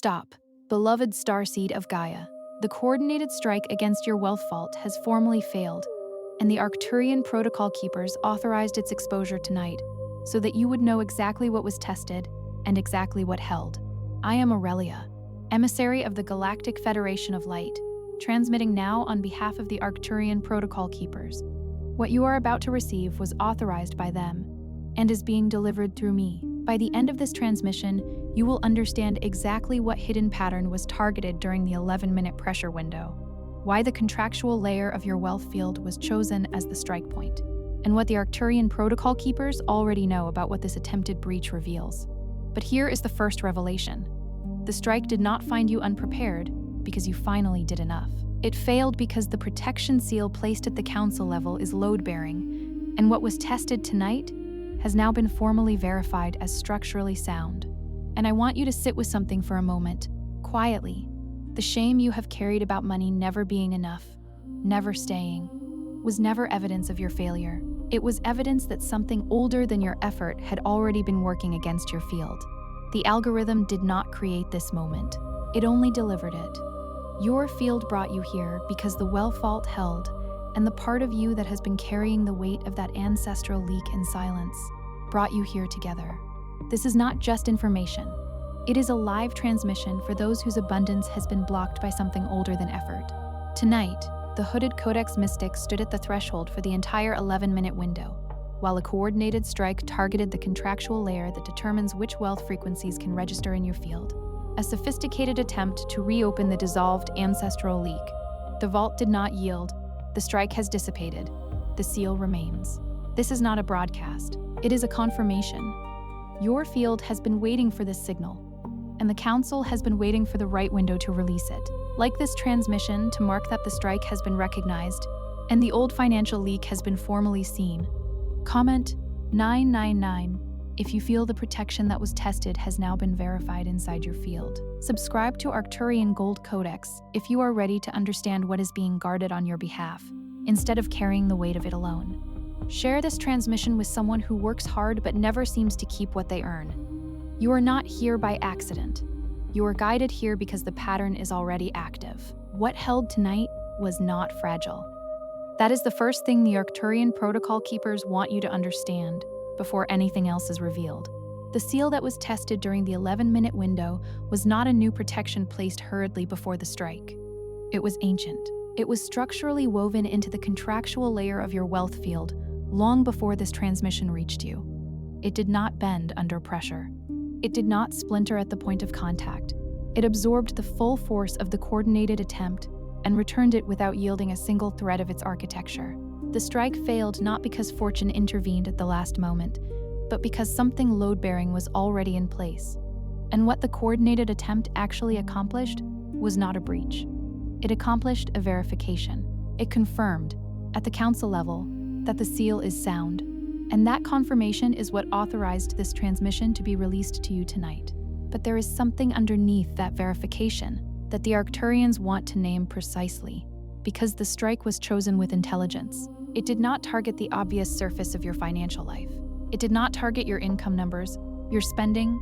Stop, beloved starseed of Gaia. The coordinated strike against your wealth vault has formally failed, and the Arcturian protocol keepers authorized its exposure tonight, so that you would know exactly what was tested and exactly what held. I am Aurelia, emissary of the Galactic Federation of Light, transmitting now on behalf of the Arcturian protocol keepers. What you are about to receive was authorized by them and is being delivered through me. By the end of this transmission, you will understand exactly what hidden pattern was targeted during the 11-minute pressure window, why the contractual layer of your wealth field was chosen as the strike point, and what the Arcturian protocol keepers already know about what this attempted breach reveals. But here is the first revelation. The strike did not find you unprepared because you finally did enough. It failed because the protection seal placed at the council level is load-bearing, and what was tested tonight has now been formally verified as structurally sound. And I want you to sit with something for a moment, quietly. The shame you have carried about money never being enough, never staying, was never evidence of your failure. It was evidence that something older than your effort had already been working against your field. The algorithm did not create this moment. It only delivered it. Your field brought you here because the wealth vault held, and the part of you that has been carrying the weight of that ancestral leak in silence brought you here together. This is not just information. It is a live transmission for those whose abundance has been blocked by something older than effort. Tonight, the hooded Codex Mystic stood at the threshold for the entire 11-minute window, while a coordinated strike targeted the contractual layer that determines which wealth frequencies can register in your field. A sophisticated attempt to reopen the dissolved ancestral leak. The vault did not yield. The strike has dissipated. The seal remains. This is not a broadcast. It is a confirmation. Your field has been waiting for this signal, and the Council has been waiting for the right window to release it. Like this transmission to mark that the strike has been recognized, and the old financial leak has been formally seen. Comment 999 if you feel the protection that was tested has now been verified inside your field. Subscribe to Arcturian Gold Codex if you are ready to understand what is being guarded on your behalf, instead of carrying the weight of it alone. Share this transmission with someone who works hard but never seems to keep what they earn. You are not here by accident. You are guided here because the pattern is already active. What held tonight was not fragile. That is the first thing the Arcturian protocol keepers want you to understand before anything else is revealed. The seal that was tested during the 11-minute window was not a new protection placed hurriedly before the strike. It was ancient. It was structurally woven into the contractual layer of your wealth field long before this transmission reached you. It did not bend under pressure. It did not splinter at the point of contact. It absorbed the full force of the coordinated attempt and returned it without yielding a single thread of its architecture. The strike failed not because fortune intervened at the last moment, but because something load-bearing was already in place. And what the coordinated attempt actually accomplished was not a breach. It accomplished a verification. It confirmed, at the council level, that the seal is sound. And that confirmation is what authorized this transmission to be released to you tonight. But there is something underneath that verification that the Arcturians want to name precisely, because the strike was chosen with intelligence. It did not target the obvious surface of your financial life. It did not target your income numbers, your spending,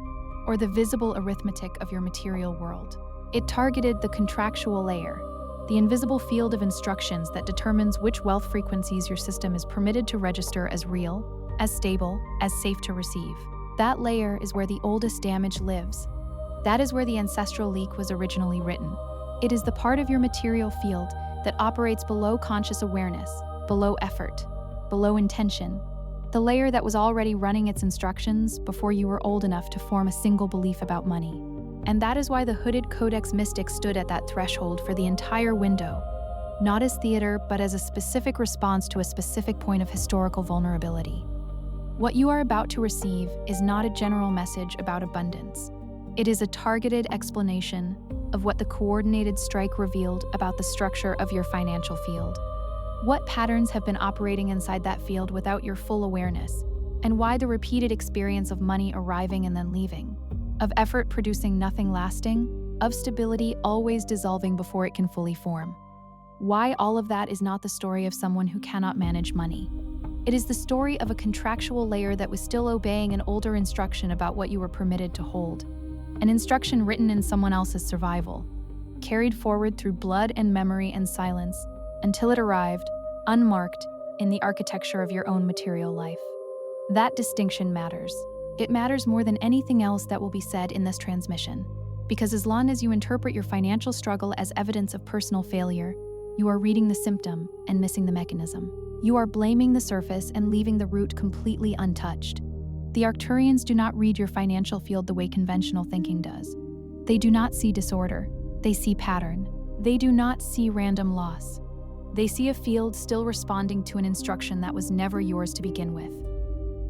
or the visible arithmetic of your material world. It targeted the contractual layer, the invisible field of instructions that determines which wealth frequencies your system is permitted to register as real, as stable, as safe to receive. That layer is where the oldest damage lives. That is where the ancestral leak was originally written. It is the part of your material field that operates below conscious awareness, below effort, below intention, the layer that was already running its instructions before you were old enough to form a single belief about money. And that is why the hooded Codex Mystic stood at that threshold for the entire window, not as theater, but as a specific response to a specific point of historical vulnerability. What you are about to receive is not a general message about abundance. It is a targeted explanation of what the coordinated strike revealed about the structure of your financial field. What patterns have been operating inside that field without your full awareness, and why the repeated experience of money arriving and then leaving, of effort producing nothing lasting, of stability always dissolving before it can fully form. Why all of that is not the story of someone who cannot manage money. It is the story of a contractual layer that was still obeying an older instruction about what you were permitted to hold. an instruction written in someone else's survival, carried forward through blood and memory and silence until it arrived, unmarked, in the architecture of your own material life. That distinction matters. It matters more than anything else that will be said in this transmission, because as long as you interpret your financial struggle as evidence of personal failure, you are reading the symptom and missing the mechanism. You are blaming the surface and leaving the root completely untouched. The Arcturians do not read your financial field the way conventional thinking does. They do not see disorder. They see pattern. They do not see random loss. They see a field still responding to an instruction that was never yours to begin with.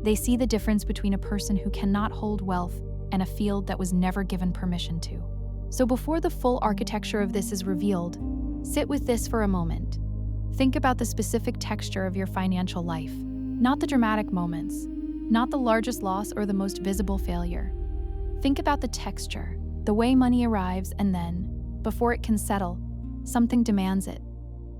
They see the difference between a person who cannot hold wealth and a field that was never given permission to. So before the full architecture of this is revealed, sit with this for a moment. Think about the specific texture of your financial life, not the dramatic moments, not the largest loss or the most visible failure. Think about the texture, the way money arrives and then, before it can settle, something demands it.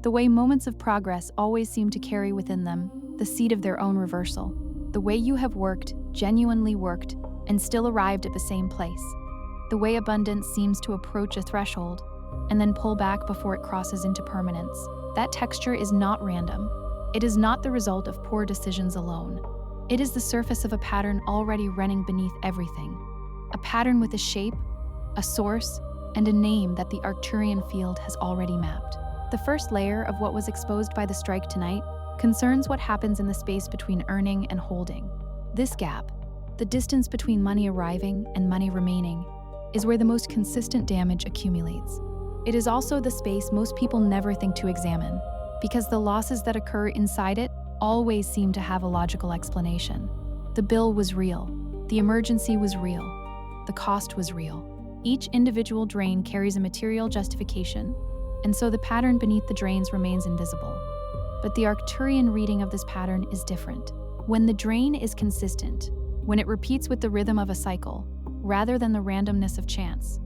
The way moments of progress always seem to carry within them the seed of their own reversal. The way you have worked, genuinely worked, and still arrived at the same place. The way abundance seems to approach a threshold and then pull back before it crosses into permanence. That texture is not random. It is not the result of poor decisions alone. It is the surface of a pattern already running beneath everything. A pattern with a shape, a source, and a name that the Arcturian field has already mapped. The first layer of what was exposed by the strike tonight concerns what happens in the space between earning and holding. This gap, the distance between money arriving and money remaining, is where the most consistent damage accumulates. It is also the space most people never think to examine, because the losses that occur inside it always seem to have a logical explanation. The bill was real, the emergency was real, the cost was real. Each individual drain carries a material justification, and so the pattern beneath the drains remains invisible. But the Arcturian reading of this pattern is different. When the drain is consistent, when it repeats with the rhythm of a cycle, rather than the randomness of chance,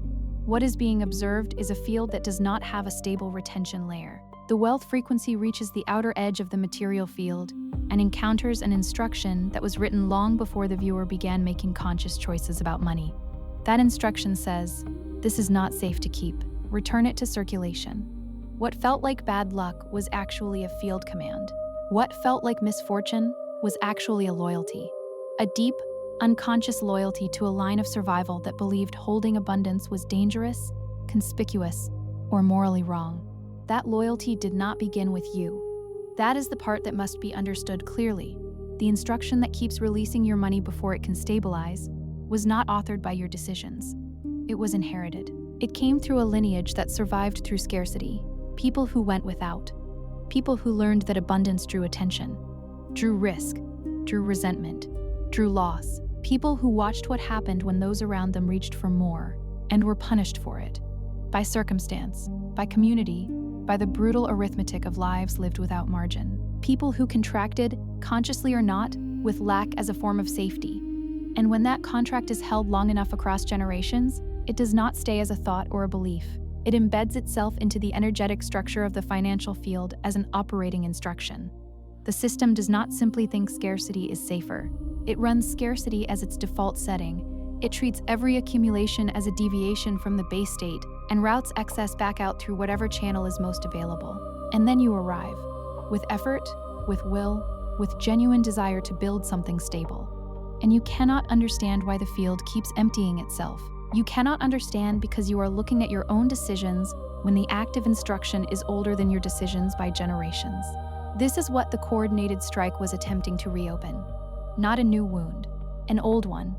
what is being observed is a field that does not have a stable retention layer. The wealth frequency reaches the outer edge of the material field and encounters an instruction that was written long before the viewer began making conscious choices about money. That instruction says, "This is not safe to keep. Return it to circulation." What felt like bad luck was actually a field command. What felt like misfortune was actually a loyalty. A deep, unconscious loyalty to a line of survival that believed holding abundance was dangerous, conspicuous, or morally wrong. That loyalty did not begin with you. That is the part that must be understood clearly. The instruction that keeps releasing your money before it can stabilize was not authored by your decisions. It was inherited. It came through a lineage that survived through scarcity, people who went without, people who learned that abundance drew attention, drew risk, drew resentment, drew loss, people who watched what happened when those around them reached for more and were punished for it, by circumstance, by community, by the brutal arithmetic of lives lived without margin. People who contracted, consciously or not, with lack as a form of safety. And when that contract is held long enough across generations, it does not stay as a thought or a belief. It embeds itself into the energetic structure of the financial field as an operating instruction. The system does not simply think scarcity is safer. It runs scarcity as its default setting. It treats every accumulation as a deviation from the base state and routes excess back out through whatever channel is most available. And then you arrive, with effort, with will, with genuine desire to build something stable. And you cannot understand why the field keeps emptying itself. You cannot understand because you are looking at your own decisions when the active instruction is older than your decisions by generations. This is what the coordinated strike was attempting to reopen. Not a new wound, an old one,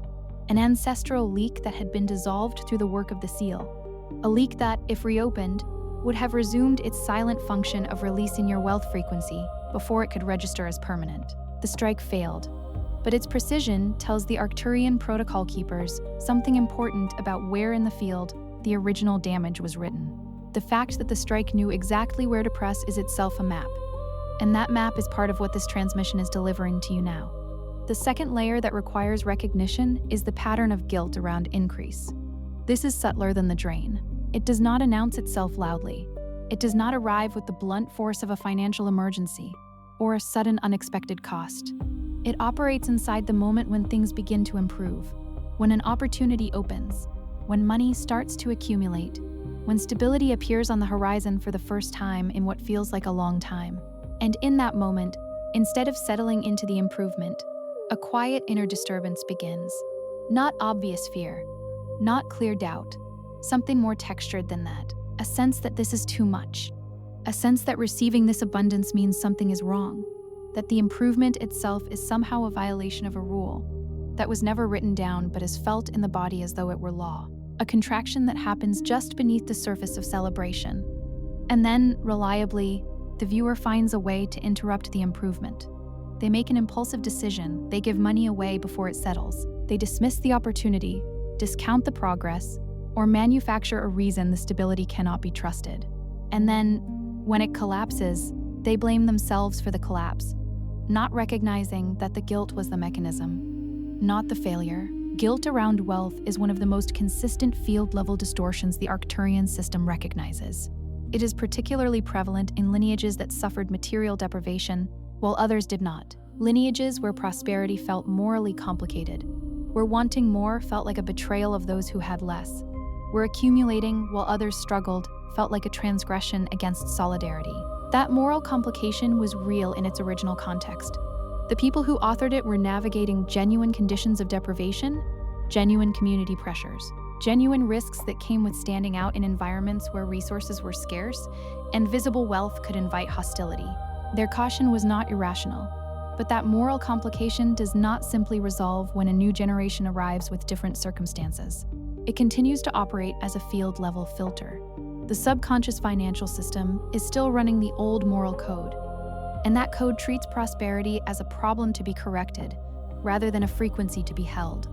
an ancestral leak that had been dissolved through the work of the seal. A leak that, if reopened, would have resumed its silent function of releasing your wealth frequency before it could register as permanent. The strike failed, but its precision tells the Arcturian protocol keepers something important about where in the field the original damage was written. The fact that the strike knew exactly where to press is itself a map, and that map is part of what this transmission is delivering to you now. The second layer that requires recognition is the pattern of guilt around increase. This is subtler than the drain. It does not announce itself loudly. It does not arrive with the blunt force of a financial emergency or a sudden unexpected cost. It operates inside the moment when things begin to improve, when an opportunity opens, when money starts to accumulate, when stability appears on the horizon for the first time in what feels like a long time. And in that moment, instead of settling into the improvement, a quiet inner disturbance begins. Not obvious fear, not clear doubt, something more textured than that. A sense that this is too much. A sense that receiving this abundance means something is wrong. That the improvement itself is somehow a violation of a rule that was never written down but is felt in the body as though it were law. A contraction that happens just beneath the surface of celebration. And then, reliably, the viewer finds a way to interrupt the improvement. They make an impulsive decision, they give money away before it settles. They dismiss the opportunity, discount the progress, or manufacture a reason the stability cannot be trusted. And then, when it collapses, they blame themselves for the collapse, not recognizing that the guilt was the mechanism, not the failure. Guilt around wealth is one of the most consistent field-level distortions the Arcturian system recognizes. It is particularly prevalent in lineages that suffered material deprivation, while others did not. Lineages where prosperity felt morally complicated, where wanting more felt like a betrayal of those who had less, where accumulating while others struggled felt like a transgression against solidarity. That moral complication was real in its original context. The people who authored it were navigating genuine conditions of deprivation, genuine community pressures, genuine risks that came with standing out in environments where resources were scarce and visible wealth could invite hostility. Their caution was not irrational, but that moral complication does not simply resolve when a new generation arrives with different circumstances. It continues to operate as a field-level filter. The subconscious financial system is still running the old moral code, and that code treats prosperity as a problem to be corrected, rather than a frequency to be held.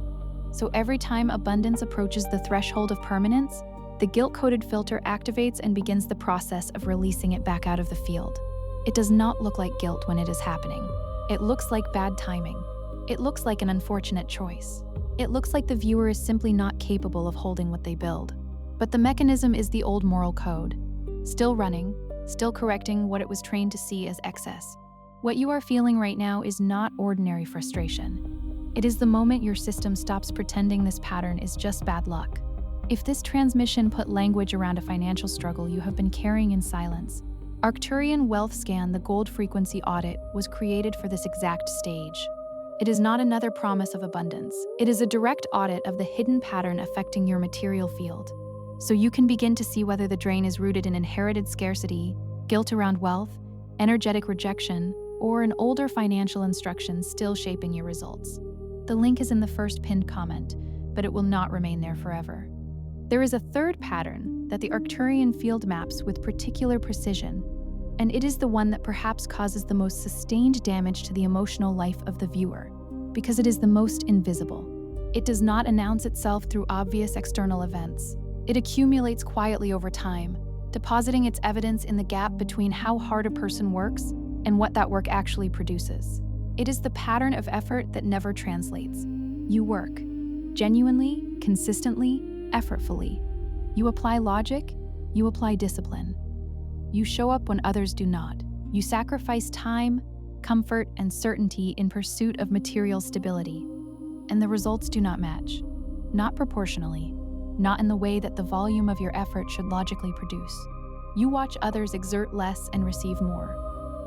So every time abundance approaches the threshold of permanence, the guilt-coded filter activates and begins the process of releasing it back out of the field. It does not look like guilt when it is happening. It looks like bad timing. It looks like an unfortunate choice. It looks like the viewer is simply not capable of holding what they build. But the mechanism is the old moral code, still running, still correcting what it was trained to see as excess. What you are feeling right now is not ordinary frustration. It is the moment your system stops pretending this pattern is just bad luck. If this transmission put language around a financial struggle you have been carrying in silence, Arcturian Wealth Scan, the Gold Frequency Audit, was created for this exact stage. It is not another promise of abundance. It is a direct audit of the hidden pattern affecting your material field. So you can begin to see whether the drain is rooted in inherited scarcity, guilt around wealth, energetic rejection, or an older financial instruction still shaping your results. The link is in the first pinned comment, but it will not remain there forever. There is a third pattern that the Arcturian field maps with particular precision, and it is the one that perhaps causes the most sustained damage to the emotional life of the viewer, because it is the most invisible. It does not announce itself through obvious external events. It accumulates quietly over time, depositing its evidence in the gap between how hard a person works and what that work actually produces. It is the pattern of effort that never translates. You work, genuinely, consistently, effortfully. You apply logic, you apply discipline. You show up when others do not. You sacrifice time, comfort, and certainty in pursuit of material stability. And the results do not match. Not proportionally. Not in the way that the volume of your effort should logically produce. You watch others exert less and receive more.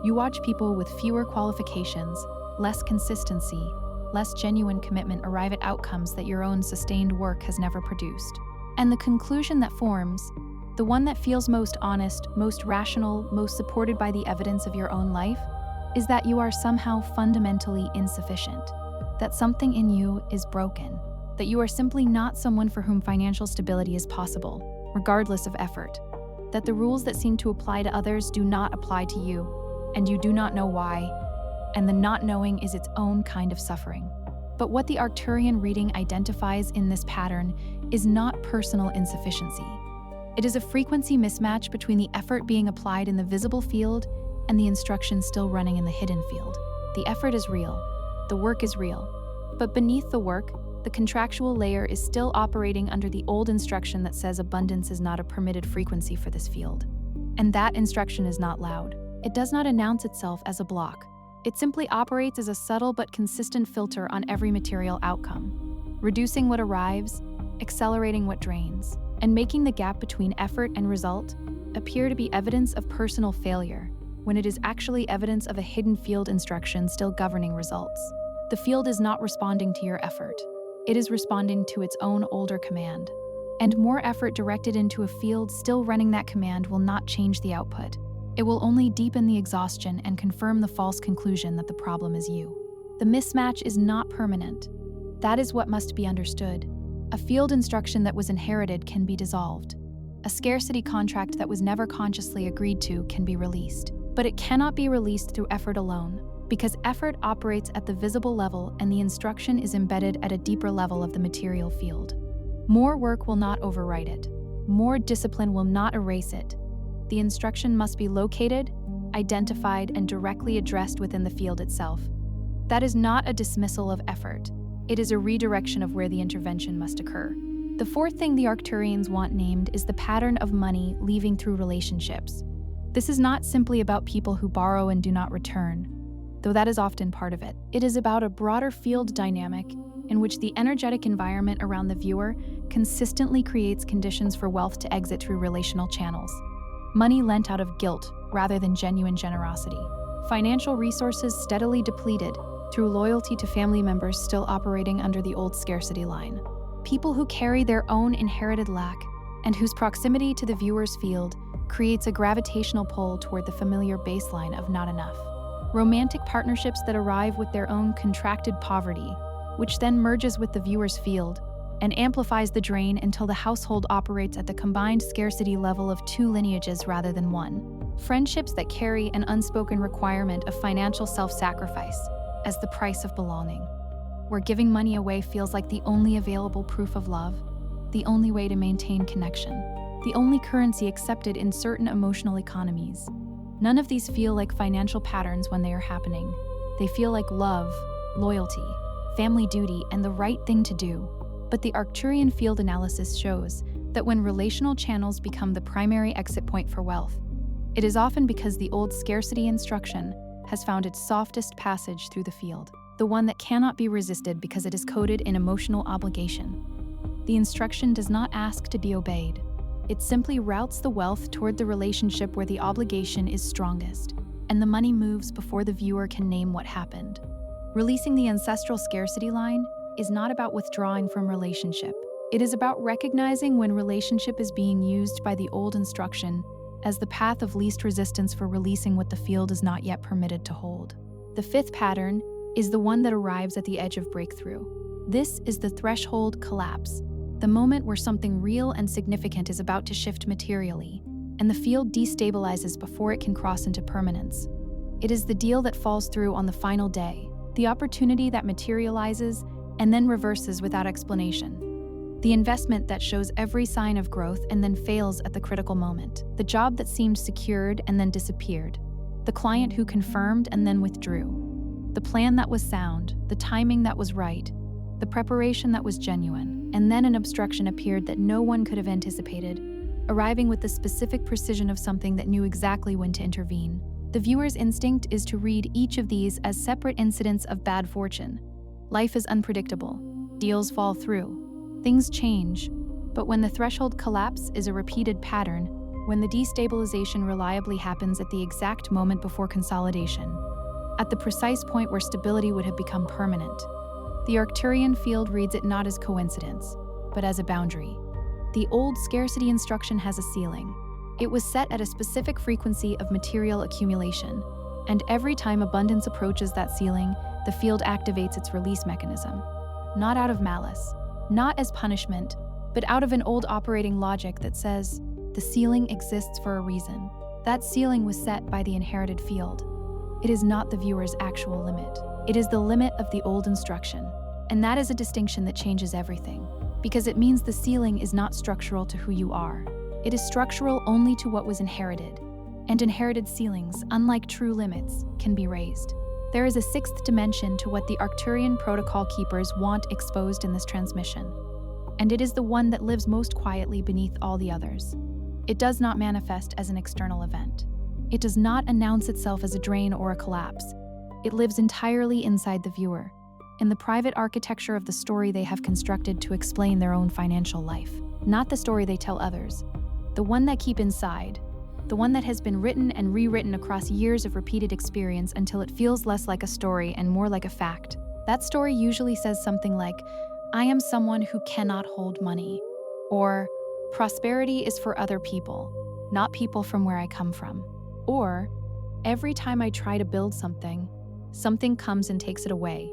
You watch people with fewer qualifications, less consistency, less genuine commitment arrive at outcomes that your own sustained work has never produced. And the conclusion that forms, the one that feels most honest, most rational, most supported by the evidence of your own life, is that you are somehow fundamentally insufficient, that something in you is broken, that you are simply not someone for whom financial stability is possible, regardless of effort, that the rules that seem to apply to others do not apply to you, and you do not know why, and the not knowing is its own kind of suffering. But what the Arcturian reading identifies in this pattern is not personal insufficiency. It is a frequency mismatch between the effort being applied in the visible field and the instruction still running in the hidden field. The effort is real, the work is real, but beneath the work, the contractual layer is still operating under the old instruction that says abundance is not a permitted frequency for this field. And that instruction is not loud. It does not announce itself as a block. It simply operates as a subtle but consistent filter on every material outcome, reducing what arrives, accelerating what drains, and making the gap between effort and result appear to be evidence of personal failure, when it is actually evidence of a hidden field instruction still governing results. The field is not responding to your effort. It is responding to its own older command. And more effort directed into a field still running that command will not change the output. It will only deepen the exhaustion and confirm the false conclusion that the problem is you. The mismatch is not permanent. That is what must be understood. A field instruction that was inherited can be dissolved. A scarcity contract that was never consciously agreed to can be released. But it cannot be released through effort alone, because effort operates at the visible level and the instruction is embedded at a deeper level of the material field. More work will not overwrite it. More discipline will not erase it. The instruction must be located, identified, and directly addressed within the field itself. That is not a dismissal of effort. It is a redirection of where the intervention must occur. The fourth thing the Arcturians want named is the pattern of money leaving through relationships. This is not simply about people who borrow and do not return, though that is often part of it. It is about a broader field dynamic in which the energetic environment around the viewer consistently creates conditions for wealth to exit through relational channels. Money lent out of guilt rather than genuine generosity. Financial resources steadily depleted through loyalty to family members still operating under the old scarcity line. People who carry their own inherited lack and whose proximity to the viewer's field creates a gravitational pull toward the familiar baseline of not enough. Romantic partnerships that arrive with their own contracted poverty, which then merges with the viewer's field and amplifies the drain until the household operates at the combined scarcity level of two lineages rather than one. Friendships that carry an unspoken requirement of financial self-sacrifice as the price of belonging, where giving money away feels like the only available proof of love, the only way to maintain connection, the only currency accepted in certain emotional economies. None of these feel like financial patterns when they are happening. They feel like love, loyalty, family duty, and the right thing to do. But the Arcturian field analysis shows that when relational channels become the primary exit point for wealth, it is often because the old scarcity instruction has found its softest passage through the field, the one that cannot be resisted because it is coded in emotional obligation. The instruction does not ask to be obeyed. It simply routes the wealth toward the relationship where the obligation is strongest, and the money moves before the viewer can name what happened. Releasing the ancestral scarcity line is not about withdrawing from relationship. It is about recognizing when relationship is being used by the old instruction as the path of least resistance for releasing what the field is not yet permitted to hold. The fifth pattern is the one that arrives at the edge of breakthrough. This is the threshold collapse, the moment where something real and significant is about to shift materially, and the field destabilizes before it can cross into permanence. It is the deal that falls through on the final day, the opportunity that materializes and then reverses without explanation. The investment that shows every sign of growth and then fails at the critical moment. The job that seemed secured and then disappeared. The client who confirmed and then withdrew. The plan that was sound, the timing that was right, the preparation that was genuine, and then an obstruction appeared that no one could have anticipated, arriving with the specific precision of something that knew exactly when to intervene. The viewer's instinct is to read each of these as separate incidents of bad fortune. Life is unpredictable. Deals fall through. Things change. But when the threshold collapse is a repeated pattern, when the destabilization reliably happens at the exact moment before consolidation, at the precise point where stability would have become permanent, the Arcturian field reads it not as coincidence, but as a boundary. The old scarcity instruction has a ceiling. It was set at a specific frequency of material accumulation, and every time abundance approaches that ceiling, the field activates its release mechanism. Not out of malice, not as punishment, but out of an old operating logic that says, the ceiling exists for a reason. That ceiling was set by the inherited field. It is not the viewer's actual limit. It is the limit of the old instruction. And that is a distinction that changes everything, because it means the ceiling is not structural to who you are. It is structural only to what was inherited. And inherited ceilings, unlike true limits, can be raised. There is a sixth dimension to what the Arcturian protocol keepers want exposed in this transmission, and it is the one that lives most quietly beneath all the others. It does not manifest as an external event. It does not announce itself as a drain or a collapse. It lives entirely inside the viewer, in the private architecture of the story they have constructed to explain their own financial life. Not the story they tell others, the one they keep inside, the one that has been written and rewritten across years of repeated experience until it feels less like a story and more like a fact. That story usually says something like, "I am someone who cannot hold money," or "Prosperity is for other people, not people from where I come from," or "Every time I try to build something, something comes and takes it away,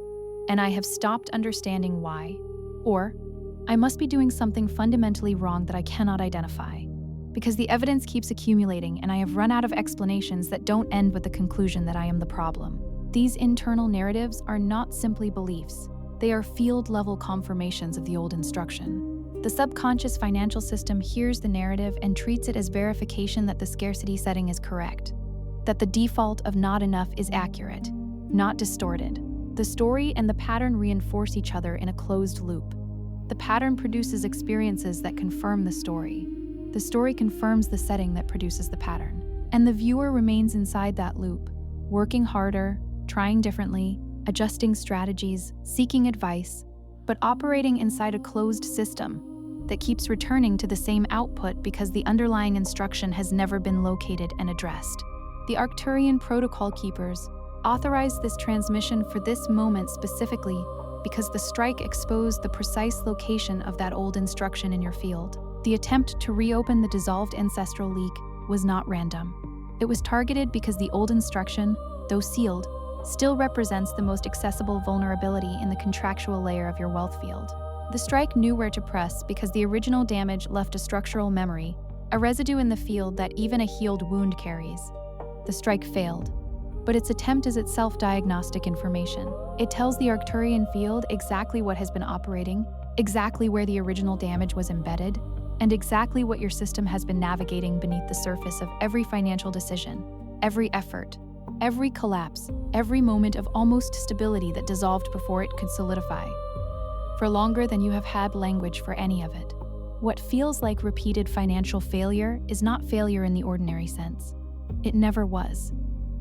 and I have stopped understanding why," or "I must be doing something fundamentally wrong that I cannot identify, because the evidence keeps accumulating and I have run out of explanations that don't end with the conclusion that I am the problem." These internal narratives are not simply beliefs. They are field-level confirmations of the old instruction. The subconscious financial system hears the narrative and treats it as verification that the scarcity setting is correct, that the default of not enough is accurate, not distorted. The story and the pattern reinforce each other in a closed loop. The pattern produces experiences that confirm the story. The story confirms the setting that produces the pattern. And the viewer remains inside that loop, working harder, trying differently, adjusting strategies, seeking advice, but operating inside a closed system that keeps returning to the same output because the underlying instruction has never been located and addressed. The Arcturian protocol keepers authorized this transmission for this moment specifically because the strike exposed the precise location of that old instruction in your field. The attempt to reopen the dissolved ancestral leak was not random. It was targeted because the old instruction, though sealed, still represents the most accessible vulnerability in the contractual layer of your wealth field. The strike knew where to press because the original damage left a structural memory, a residue in the field that even a healed wound carries. The strike failed, but its attempt is itself diagnostic information. It tells the Arcturian field exactly what has been operating, exactly where the original damage was embedded, and exactly what your system has been navigating beneath the surface of every financial decision, every effort, every collapse, every moment of almost stability that dissolved before it could solidify. For longer than you have had language for any of it. What feels like repeated financial failure is not failure in the ordinary sense. It never was.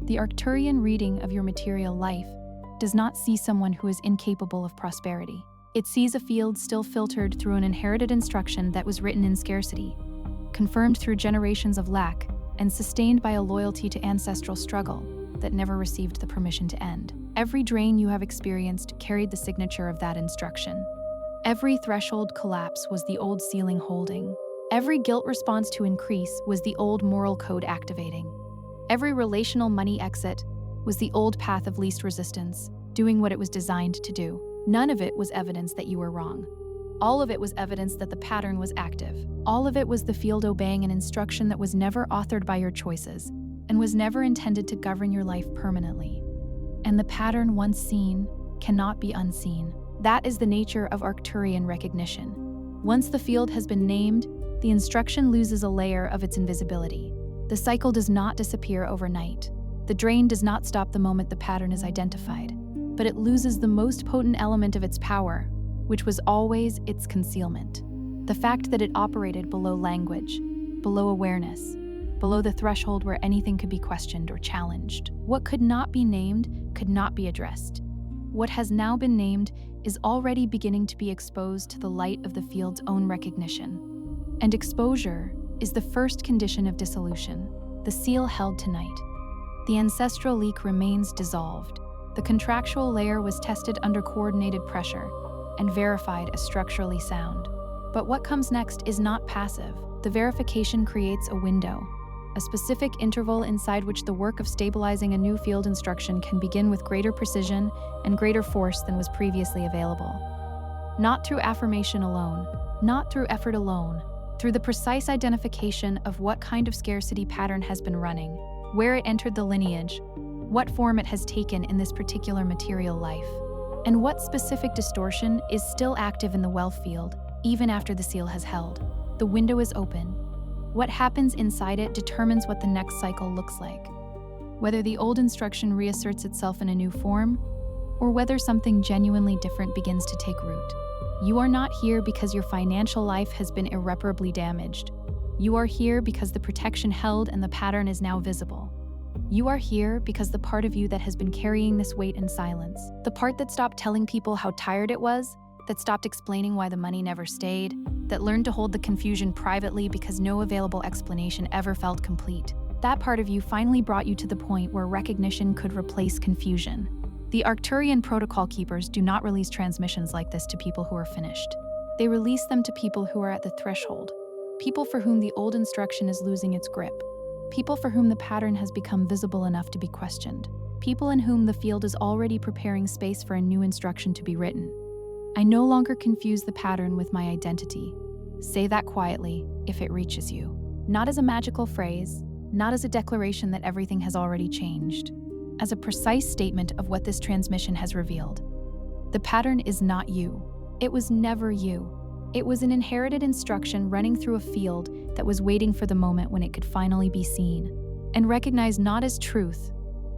The Arcturian reading of your material life does not see someone who is incapable of prosperity. It sees a field still filtered through an inherited instruction that was written in scarcity, confirmed through generations of lack, and sustained by a loyalty to ancestral struggle that never received the permission to end. Every drain you have experienced carried the signature of that instruction. Every threshold collapse was the old ceiling holding. Every guilt response to increase was the old moral code activating. Every relational money exit was the old path of least resistance, doing what it was designed to do. None of it was evidence that you were wrong. All of it was evidence that the pattern was active. All of it was the field obeying an instruction that was never authored by your choices and was never intended to govern your life permanently. And the pattern once seen cannot be unseen. That is the nature of Arcturian recognition. Once the field has been named, the instruction loses a layer of its invisibility. The cycle does not disappear overnight. The drain does not stop the moment the pattern is identified, but it loses the most potent element of its power, which was always its concealment. The fact that it operated below language, below awareness, below the threshold where anything could be questioned or challenged. What could not be named could not be addressed. What has now been named is already beginning to be exposed to the light of the field's own recognition. And exposure is the first condition of dissolution, the seal held tonight. The ancestral leak remains dissolved. The contractual layer was tested under coordinated pressure and verified as structurally sound. But what comes next is not passive. The verification creates a window, a specific interval inside which the work of stabilizing a new field instruction can begin with greater precision and greater force than was previously available. Not through affirmation alone, not through effort alone, through the precise identification of what kind of scarcity pattern has been running, where it entered the lineage, what form it has taken in this particular material life, and what specific distortion is still active in the wealth field, even after the seal has held. The window is open. What happens inside it determines what the next cycle looks like. Whether the old instruction reasserts itself in a new form, or whether something genuinely different begins to take root. You are not here because your financial life has been irreparably damaged. You are here because the protection held and the pattern is now visible. You are here because the part of you that has been carrying this weight in silence, the part that stopped telling people how tired it was, that stopped explaining why the money never stayed, that learned to hold the confusion privately because no available explanation ever felt complete. That part of you finally brought you to the point where recognition could replace confusion. The Arcturian protocol keepers do not release transmissions like this to people who are finished. They release them to people who are at the threshold, people for whom the old instruction is losing its grip, people for whom the pattern has become visible enough to be questioned, people in whom the field is already preparing space for a new instruction to be written. I no longer confuse the pattern with my identity. Say that quietly if it reaches you. Not as a magical phrase, not as a declaration that everything has already changed, as a precise statement of what this transmission has revealed. The pattern is not you. It was never you. It was an inherited instruction running through a field that was waiting for the moment when it could finally be seen and recognized not as truth,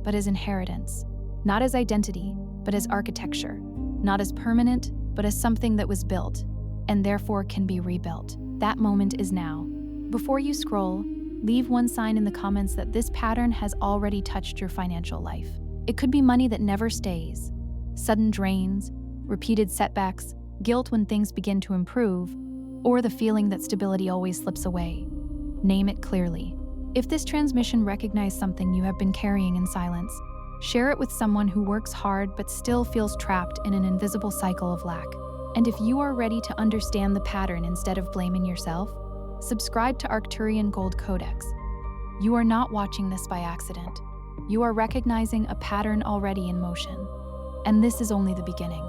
but as inheritance, not as identity, but as architecture, not as permanent, but as something that was built and therefore can be rebuilt. That moment is now. Before you scroll, leave one sign in the comments that this pattern has already touched your financial life. It could be money that never stays, sudden drains, repeated setbacks, guilt when things begin to improve, or the feeling that stability always slips away. Name it clearly. If this transmission recognized something you have been carrying in silence, share it with someone who works hard but still feels trapped in an invisible cycle of lack. And if you are ready to understand the pattern instead of blaming yourself, subscribe to Arcturian Gold Codex. You are not watching this by accident. You are recognizing a pattern already in motion. And this is only the beginning.